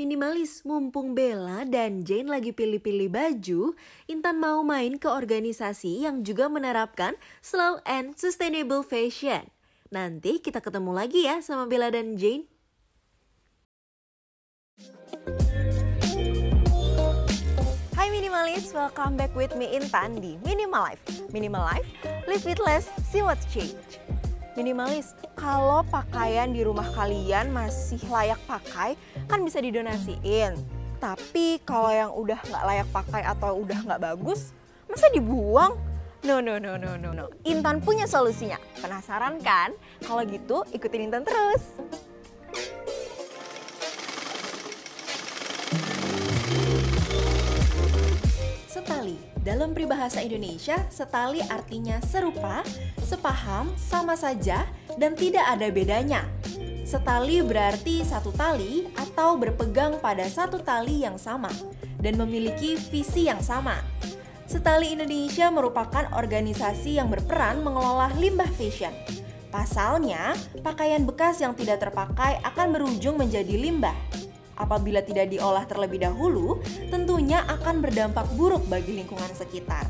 Minimalis, mumpung Bella dan Jane lagi pilih-pilih baju, Intan mau main ke organisasi yang juga menerapkan slow and sustainable fashion. Nanti kita ketemu lagi ya sama Bella dan Jane. Hai Minimalis, welcome back with me Intan di Minimal Life. Minimal Life, live with less, see what's change. Minimalis, kalau pakaian di rumah kalian masih layak pakai, kan bisa didonasiin. Tapi kalau yang udah nggak layak pakai atau udah nggak bagus, masa dibuang? No. Intan punya solusinya. Penasaran kan? Kalau gitu, ikutin Intan terus. Setali, dalam peribahasa Indonesia, setali artinya serupa, sepaham, sama saja, dan tidak ada bedanya. Setali berarti satu tali atau berpegang pada satu tali yang sama dan memiliki visi yang sama. Setali Indonesia merupakan organisasi yang berperan mengelola limbah fashion. Pasalnya, pakaian bekas yang tidak terpakai akan berujung menjadi limbah. Apabila tidak diolah terlebih dahulu, tentunya akan berdampak buruk bagi lingkungan sekitar.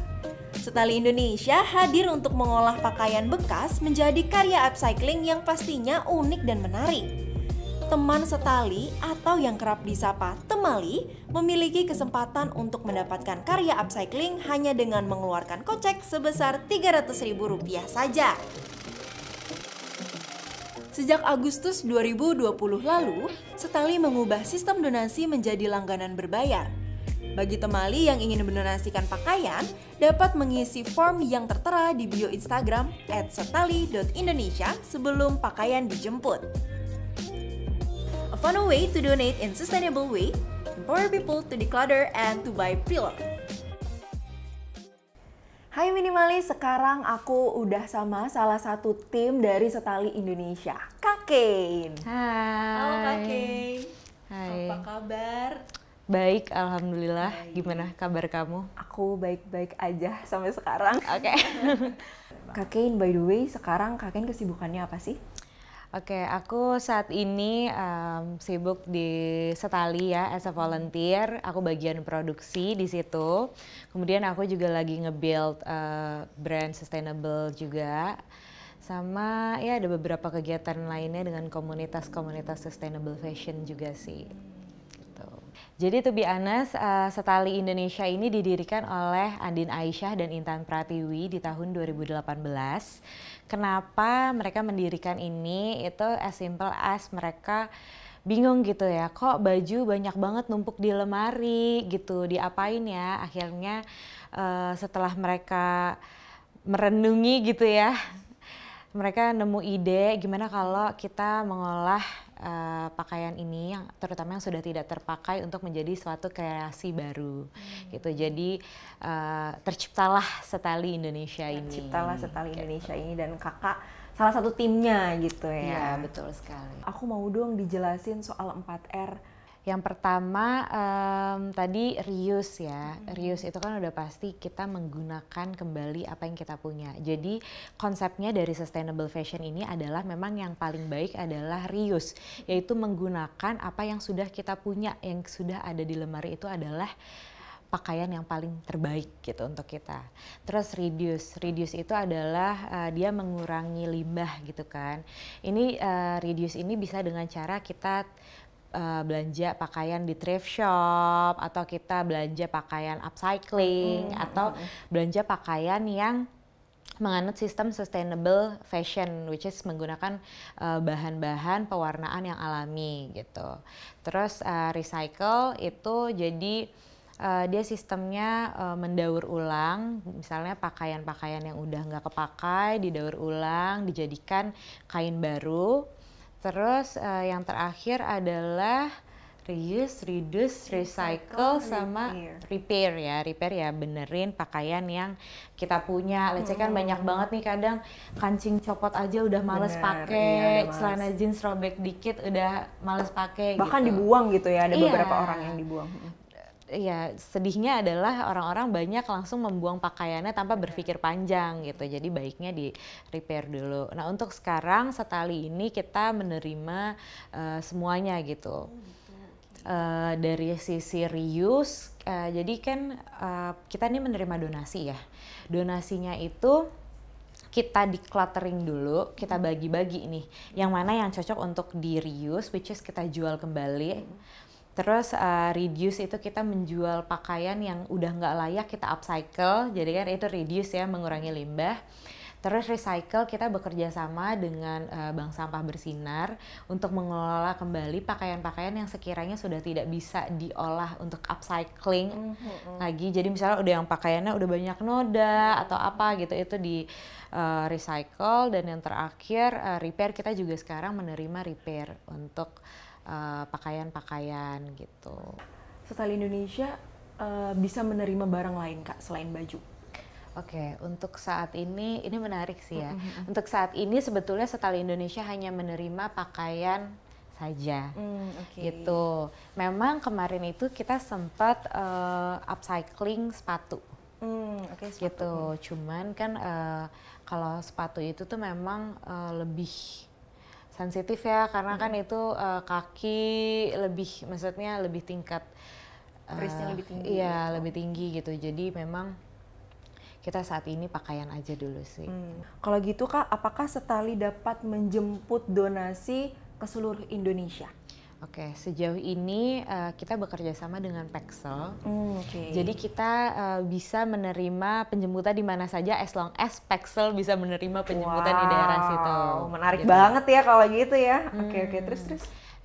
Setali Indonesia hadir untuk mengolah pakaian bekas menjadi karya upcycling yang pastinya unik dan menarik. Teman Setali atau yang kerap disapa Temali memiliki kesempatan untuk mendapatkan karya upcycling hanya dengan mengeluarkan kocek sebesar Rp300.000 saja. Sejak Agustus 2020 lalu, Setali mengubah sistem donasi menjadi langganan berbayar. Bagi Temali yang ingin mendonasikan pakaian, dapat mengisi form yang tertera di bio Instagram @setali.indonesia sebelum pakaian dijemput. A fun way to donate in sustainable way, empower people to declutter and to buy pre-loved. Hai Minimalis, sekarang aku udah sama salah satu tim dari Setali Indonesia, Kak Kain. Hai. Halo Kak Kain. Hai. Apa kabar? Baik, alhamdulillah. Baik. Gimana kabar kamu? Aku baik-baik aja sampai sekarang. Oke. Kak Kain, by the way, sekarang Kak Kain kesibukannya apa sih? Oke, aku saat ini sibuk di Setali ya, as a volunteer. Aku bagian produksi di situ. Kemudian aku juga lagi nge-build brand sustainable juga. Sama ya ada beberapa kegiatan lainnya dengan komunitas-komunitas sustainable fashion juga sih. Gitu. Jadi to be honest, Setali Indonesia ini didirikan oleh Andin Aisyah dan Intan Pratiwi di tahun 2018. Kenapa mereka mendirikan ini? Itu as simple as mereka bingung gitu ya, kok baju banyak banget numpuk di lemari gitu, diapain ya? Akhirnya setelah mereka merenungi gitu ya, mereka nemu ide gimana kalau kita mengolah pakaian ini yang terutama yang sudah tidak terpakai untuk menjadi suatu kreasi baru gitu. Jadi terciptalah Setali Indonesia ini. Terciptalah Setali Indonesia ini dan kakak salah satu timnya gitu ya. Iya, betul sekali. Aku mau dong dijelasin soal 4R. Yang pertama tadi reuse ya. Reuse itu kan udah pasti kita menggunakan kembali apa yang kita punya. Jadi konsepnya dari sustainable fashion ini adalah memang yang paling baik adalah reuse, yaitu menggunakan apa yang sudah kita punya, yang sudah ada di lemari itu adalah pakaian yang paling terbaik gitu untuk kita. Terus reduce itu adalah dia mengurangi limbah gitu kan. Ini reduce ini bisa dengan cara kita belanja pakaian di thrift shop, atau kita belanja pakaian upcycling, atau belanja pakaian yang menganut sistem sustainable fashion, which is menggunakan bahan-bahan pewarnaan yang alami gitu. Terus recycle itu jadi dia sistemnya mendaur ulang, misalnya pakaian-pakaian yang udah nggak kepakai didaur ulang, dijadikan kain baru. Terus yang terakhir adalah reuse, reduce, recycle, sama repair ya. Repair ya benerin pakaian yang kita punya. Let's say kan banyak banget nih kadang kancing copot aja udah males pakai, celana jeans robek dikit udah males pakai. Bahkan gitu. Dibuang gitu ya, ada beberapa orang yang dibuang. Iya, sedihnya adalah orang-orang banyak langsung membuang pakaiannya tanpa berpikir panjang gitu. Jadi baiknya di repair dulu. Nah, untuk sekarang Setali ini kita menerima semuanya gitu. Dari sisi reuse, jadi kan kita ini menerima donasi ya. Donasinya itu kita decluttering dulu, kita bagi-bagi nih. Yang mana yang cocok untuk di reuse, which is kita jual kembali. Terus reduce itu kita menjual pakaian yang udah nggak layak, kita upcycle. Jadi kan itu reduce ya, mengurangi limbah. Terus recycle, kita bekerja sama dengan Bank Sampah Bersinar untuk mengelola kembali pakaian-pakaian yang sekiranya sudah tidak bisa diolah untuk upcycling lagi. Jadi misalnya udah yang pakaiannya udah banyak noda atau apa gitu, itu di recycle. Dan yang terakhir repair, kita juga sekarang menerima repair untuk pakaian-pakaian gitu. Setali Indonesia bisa menerima barang lain Kak selain baju? Oke, untuk saat ini menarik sih ya. Untuk saat ini sebetulnya Setali Indonesia hanya menerima pakaian saja, gitu. Memang kemarin itu kita sempat upcycling sepatu, Sepatu. gitu. Cuman kan kalau sepatu itu tuh memang lebih sensitif ya, karena kan itu kaki lebih, maksudnya lebih tingkat Risknya lebih tinggi. Iya, lebih tinggi gitu. Jadi memang kita saat ini pakaian aja dulu sih. Kalau gitu Kak, apakah Setali dapat menjemput donasi ke seluruh Indonesia? Oke, sejauh ini kita bekerja sama dengan Pexel. Jadi Jadi kita bisa menerima penjemputan di mana saja as long as Pexel bisa menerima penjemputan di daerah situ. Menarik gitu. banget ya kalau gitu ya. Oke, terus.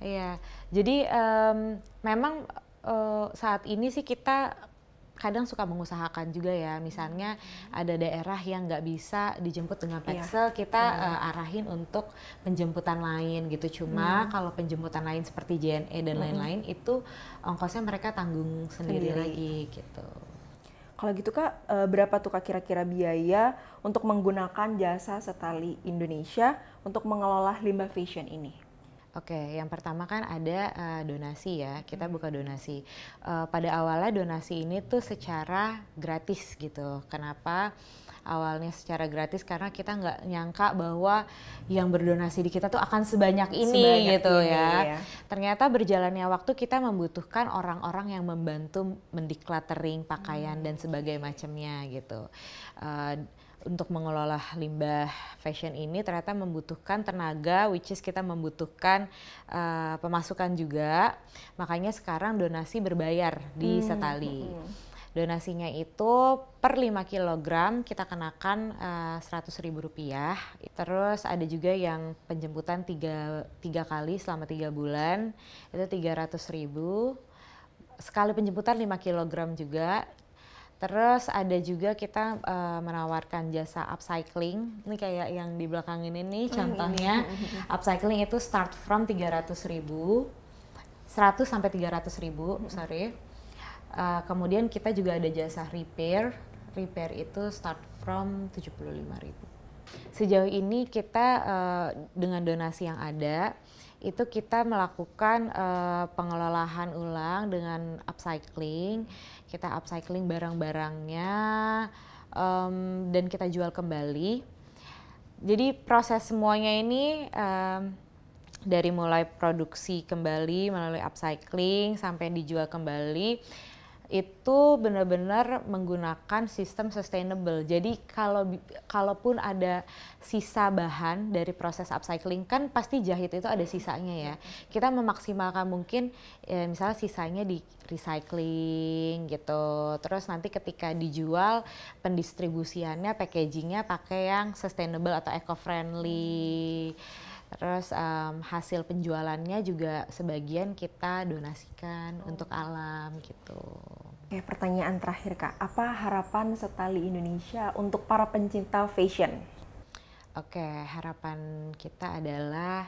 Iya, jadi memang saat ini sih kita kadang suka mengusahakan juga ya, misalnya ada daerah yang nggak bisa dijemput dengan Pexel, kita arahin untuk penjemputan lain gitu. Cuma kalau penjemputan lain seperti JNE dan lain-lain itu ongkosnya mereka tanggung sendiri lagi gitu. Kalau gitu Kak, berapa tuh Kak kira-kira biaya untuk menggunakan jasa Setali Indonesia untuk mengelola limbah fashion ini? Oke, yang pertama kan ada donasi ya, kita buka donasi. Pada awalnya donasi ini tuh secara gratis gitu. Kenapa awalnya secara gratis? Karena kita nggak nyangka bahwa yang berdonasi di kita tuh akan sebanyak ini gitu ya. Ternyata berjalannya waktu kita membutuhkan orang-orang yang membantu mendecluttering pakaian dan sebagainya macamnya gitu. Untuk mengelola limbah fashion ini ternyata membutuhkan tenaga, which is kita membutuhkan pemasukan juga. Makanya sekarang donasi berbayar di Setali. Donasinya itu per 5 kilogram kita kenakan Rp100.000. Terus ada juga yang penjemputan tiga kali selama 3 bulan, itu Rp300.000. Sekali penjemputan 5 kilogram juga. Terus ada juga kita menawarkan jasa upcycling. Ini kayak yang di belakang ini nih contohnya. Upcycling itu start from 300.000, 100 sampai 300.000, sorry. Kemudian kita juga ada jasa repair. Repair itu start from 75.000. Sejauh ini kita dengan donasi yang ada, itu kita melakukan pengelolaan ulang dengan upcycling. Kita upcycling barang-barangnya dan kita jual kembali. Jadi proses semuanya ini dari mulai produksi kembali melalui upcycling sampai dijual kembali, itu benar-benar menggunakan sistem sustainable. Jadi kalaupun ada sisa bahan dari proses upcycling, kan pasti jahit itu ada sisanya ya. Kita memaksimalkan mungkin misalnya sisanya di recycling gitu. Terus nanti ketika dijual, pendistribusiannya, packagingnya pakai yang sustainable atau eco-friendly. Terus hasil penjualannya juga sebagian kita donasikan untuk alam gitu. Oke, pertanyaan terakhir Kak, apa harapan Setali Indonesia untuk para pencinta fashion? Oke, harapan kita adalah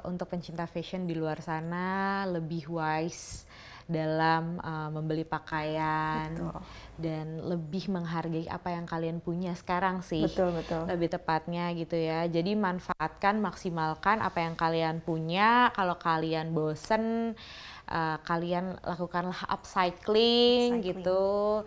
untuk pencinta fashion di luar sana lebih wise dalam membeli pakaian. Betul. Dan lebih menghargai apa yang kalian punya sekarang sih. Betul. Lebih tepatnya gitu ya. Jadi manfaatkan, maksimalkan apa yang kalian punya. Kalau kalian bosen, kalian lakukanlah upcycling. Gitu.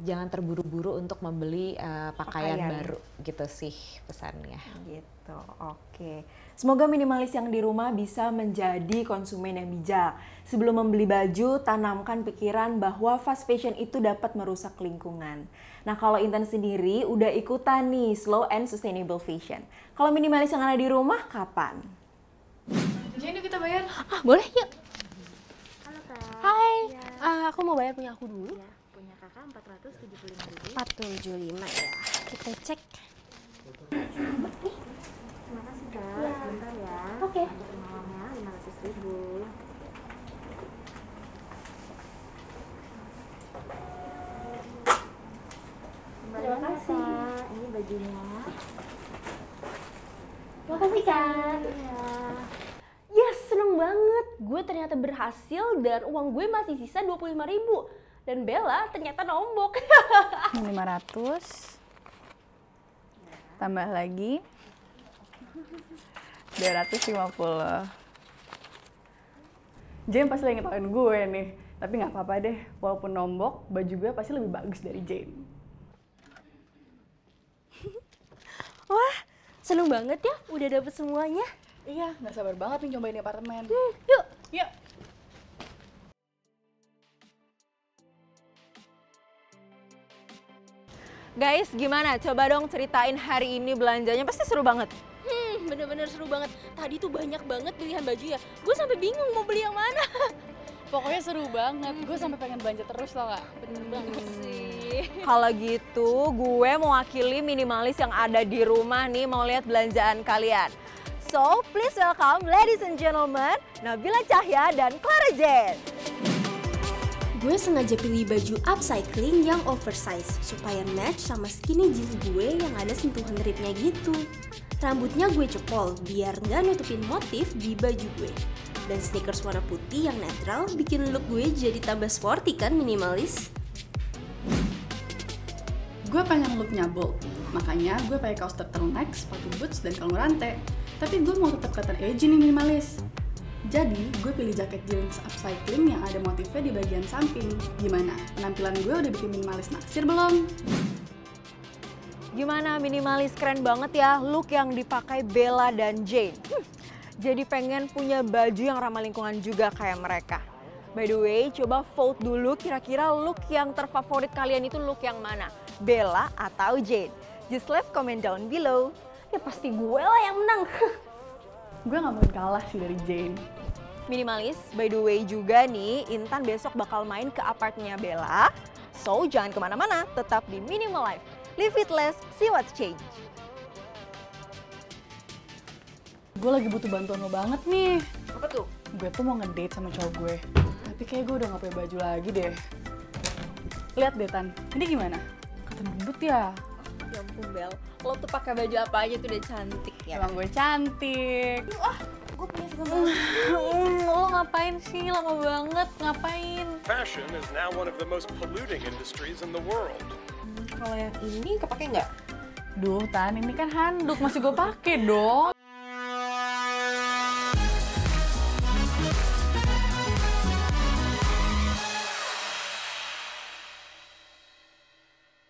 jangan terburu-buru untuk membeli pakaian baru gitu sih pesannya. Gitu, oke. Semoga minimalis yang di rumah bisa menjadi konsumen yang bijak. Sebelum membeli baju, tanamkan pikiran bahwa fast fashion itu dapat merusak lingkungan. Nah, kalau Intan sendiri udah ikutan nih slow and sustainable fashion. Kalau minimalis yang ada di rumah, kapan? Jadi kita bayar. Boleh yuk. Halo Kak. Hai. Ya. Aku mau bayar punya aku dulu. Ya, punya Kakak 475.000. 475 ya. Kita cek. Terima kasih Kak. Ya. Bentar ya. Oke. Untuk malamnya 500.000. Terima kasih. Kak. Ini bajunya. Terima kasih Kak. Ya. Yes, seneng banget. Gue ternyata berhasil dan uang gue masih sisa 25.000. Dan Bella ternyata nombok. 500. Tambah lagi 250. Jane pasti lagi ngetawain gue nih. Tapi nggak apa-apa deh, walaupun nombok, baju gue pasti lebih bagus dari Jane. Wah, seneng banget ya udah dapet semuanya. Iya, nggak sabar banget nih cobain di apartemen. Yuk. Yuk. Guys, gimana? Coba dong ceritain hari ini belanjanya, pasti seru banget. Bener-bener seru banget. Tadi tuh banyak banget pilihan baju ya. Gue sampai bingung mau beli yang mana. Pokoknya seru banget, gue sampai pengen belanja terus tau gak? Bener banget sih. Kalau gitu, gue mewakili minimalis yang ada di rumah nih mau lihat belanjaan kalian. So, please welcome ladies and gentlemen, Nabila Cahya dan Clara Jen. Gue sengaja pilih baju upcycling yang oversize supaya match sama skinny jeans gue yang ada sentuhan ribnya gitu. Rambutnya gue cepol biar nggak nutupin motif di baju gue. Dan sneakers warna putih yang netral bikin look gue jadi tambah sporty kan minimalis. Gue pengen looknya bold, makanya gue pakai kaos turtleneck, sepatu boots, dan kalung rantai. Tapi gue mau tetap kelihatan edgy nih minimalis. Jadi, gue pilih jaket jeans upcycling yang ada motifnya di bagian samping. Gimana? Penampilan gue udah bikin minimalis naksir belum? Gimana minimalis, keren banget ya look yang dipakai Bella dan Jane. Jadi pengen punya baju yang ramah lingkungan juga kayak mereka. By the way, coba vote dulu kira-kira look yang terfavorit kalian itu look yang mana? Bella atau Jane? Just leave comment down below. Ya pasti gue lah yang menang. Gue gak mungkin kalah sih dari Jane. Minimalis, by the way juga nih, Intan besok bakal main ke apartnya Bella. So, jangan kemana-mana, tetap di Minimal Life. Live it less, see what's change. Gue lagi butuh bantuan lo banget nih. Apa tuh? Gue tuh mau ngedate sama cowok gue. Tapi kayak gue udah gak punya baju lagi deh. Lihat deh Tan, ini gimana? Kata gendut ya? Ya ampun Bel, lo tuh pakai baju apa aja tuh udah cantik ya. Emang gue cantik. Gue punya film. Lo ngapain sih? Lama banget, ngapain? Fashion is now one of the most polluting industries in the world. Kalau yang ini kepake nggak? Duh Tan, ini kan handuk, masih gue pakai dong.